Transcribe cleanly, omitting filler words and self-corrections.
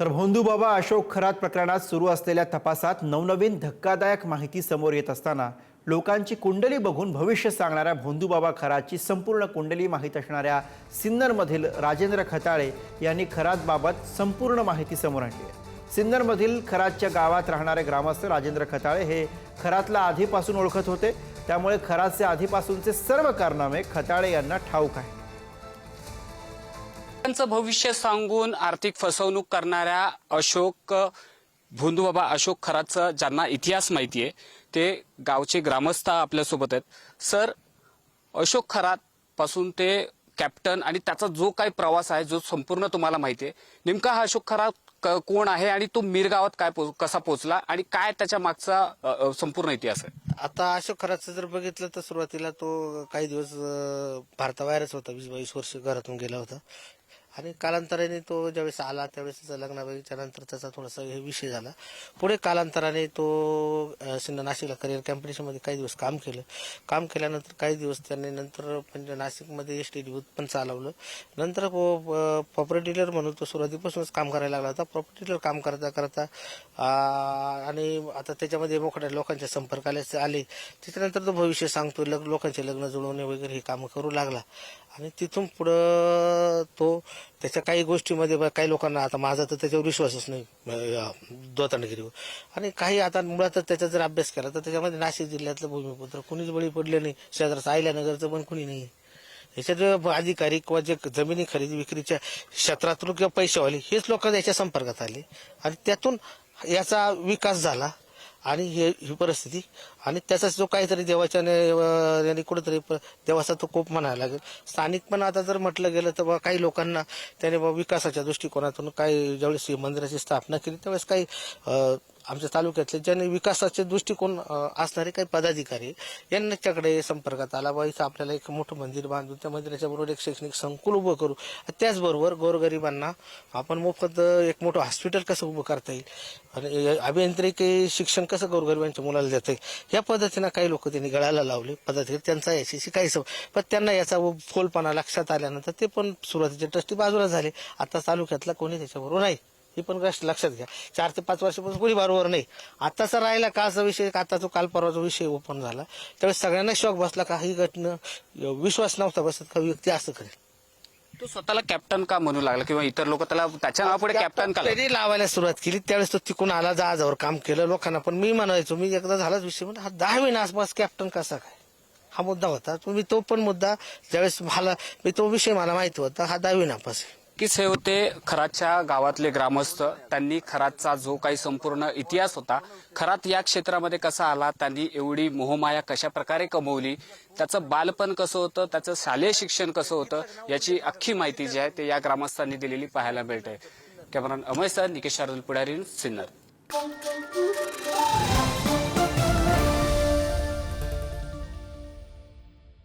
तर भोंदूबाबा अशोक खरात प्रकरणात सुरू असलेल्या तपासात नवनवीन धक्कादायक माहिती समोर येत असताना लोकांची कुंडली बघून भविष्य सांगणाऱ्या भोंदूबाबा खरातची संपूर्ण कुंडली माहीत असणाऱ्या सिन्नरमधील राजेंद्र खताळे यांनी खरातबाबत संपूर्ण माहिती समोर आणली आहे। सिन्नरमधील खरातच्या गावात राहणारे ग्रामस्थ राजेंद्र खताळे हे खरातला आधीपासून ओळखत होते, त्यामुळे खरातचे आधीपासूनचे सर्व कारनामे खताळे यांना ठाऊक आहे। त्यांचं भविष्य सांगून आर्थिक फसवणूक करणाऱ्या भोंदूबाबा अशोक खरातचा ज्यांना इतिहास माहिती आहे ते गावचे ग्रामस्थ आपल्यासोबत आहेत। सर, अशोक खरात पासून ते कॅप्टन आणि त्याचा जो काही प्रवास आहे जो संपूर्ण तुम्हाला माहिती आहे, नेमका हा अशोक खरात कोण आहे आणि तो मिरगावात कसा पोहोचला आणि काय त्याच्या मागचा संपूर्ण इतिहास आहे? आता अशोक खरातचं जर बघितलं तर सुरुवातीला तो काही दिवस भारताबाहेरच होता, 20-22 वर्ष घरातून गेला होता आणि कालांतराने तो ज्यावेळेस आला त्यावेळेस त्याचा लग्नाबाईच्या नंतर त्याचा थोडासा हे विषय झाला। पुढे कालांतराने तो नाशिकला करिअर कॉम्पिटिशनमध्ये काही दिवस काम केल्यानंतर काही दिवस त्यांनी नंतर म्हणजे नाशिकमध्ये एसटी दूध पण चालवलं। नंतर प्रॉपर्टी डीलर म्हणून तो सुरुवातीपासूनच काम करायला लागला होता। प्रॉपर्टी डीलर काम करता करता आणि आता त्याच्यामध्ये मोठ्या लोकांच्या संपर्काला आले, त्याच्यानंतर तो भविष्य सांगतो, लोकांचे लग्न जुळवणे वगैरे हे कामं करू लागला आणि तिथून पुढं तो त्याच्या काही गोष्टीमध्ये काही लोकांना, आता माझा तर त्याच्यावर विश्वासच नाही दोतांडगिरीवर, आणि काही आता मुळातच त्याचा जर अभ्यास केला तर त्याच्यामध्ये नाशिक जिल्ह्यातलं भूमिपुत्र कुणीच बळी पडले नाही, शेजारचं आयल्यानगरचं पण कुणी नाही। याच्यात अधिकारी किंवा जे जमिनी खरेदी विक्रीच्या क्षेत्रातून किंवा पैशावाले हेच लोक याच्या संपर्कात आले आणि त्यातून याचा विकास झाला आणि ही परिस्थिती आणि त्याचा जो काहीतरी देवाच्या कुठेतरी देवाचा तो कोप म्हणायला लागेल। स्थानिक पण आता जर म्हटलं गेलं तर काही लोकांना त्याने विकासाच्या दृष्टिकोनातून काही ज्यावेळेस मंदिराची स्थापना केली त्यावेळेस काही आमच्या तालुक्यातले ज्यांनी विकासाचे दृष्टिकोन असणारे काही पदाधिकारी यांच्याकडे संपर्कात आला, इथं आपल्याला एक मोठं मंदिर बांधून त्या मंदिराच्या बरोबर एक शैक्षणिक संकुल उभं करू, त्याचबरोबर गोरगरिबांना आपण मोफत एक मोठं हॉस्पिटल कसं उभं करता येईल आणि अभियांत्रिकी शिक्षण कसं गोरगरिबांच्या मुलाला देता येईल, या पद्धतीनं काही लोक त्यांनी गळाला लावले पद्धतीने त्यांचा याच्याशी काही पण त्यांना याचा फोलपणा लक्षात आल्यानंतर ते पण सुरुवातीचे ट्रस्टी बाजूला झाले। आता तालुक्यातला कोणी त्याच्याबरोबर नाही, ही पण गोष्ट लक्षात घ्या। 4 ते 5 वर्षापासून कोणी बरोबर नाही। आताचा राहिला काचा विषय, आता जो काल परवाचा विषय ओपन झाला त्यावेळेस सगळ्यांना शॉक बसला, काही घटना विश्वास नव्हता बसत का व्यक्ती असं करेल। तो स्वतःला कॅप्टन का म्हणू लागला किंवा इतर लोक त्याच्या नावापुढे कॅप्टन का त्यांनी लावायला सुरुवात केली त्यावेळेस तो तिकून आला, जहाजावर काम केलं लोकांना, पण मी म्हणायचो, मी एकदा झालाच विषय म्हणजे हा 10 महिना आसपास कॅप्टन कसा काय, हा मुद्दा होता। तुम्ही तो पण मुद्दा ज्यावेळेस तो विषय मला माहिती होता, हा 10 नापास आहे। हे होते खरातच्या गावातले ग्रामस्थ। त्यांनी खरातचा जो काही संपूर्ण इतिहास होता, खरात या क्षेत्रामध्ये कसा आला, त्यांनी एवढी मोहमाया कशा प्रकारे कमवली, त्याचं बालपण कसं होतं, त्याचं शालेय शिक्षण कसं होतं, याची अख्खी माहिती जी आहे ते या ग्रामस्थांनी दिलेली पाहायला मिळते। कॅमेरामॅन अमय सर, निकेश शार्दूल पुढारी, सिन्नर।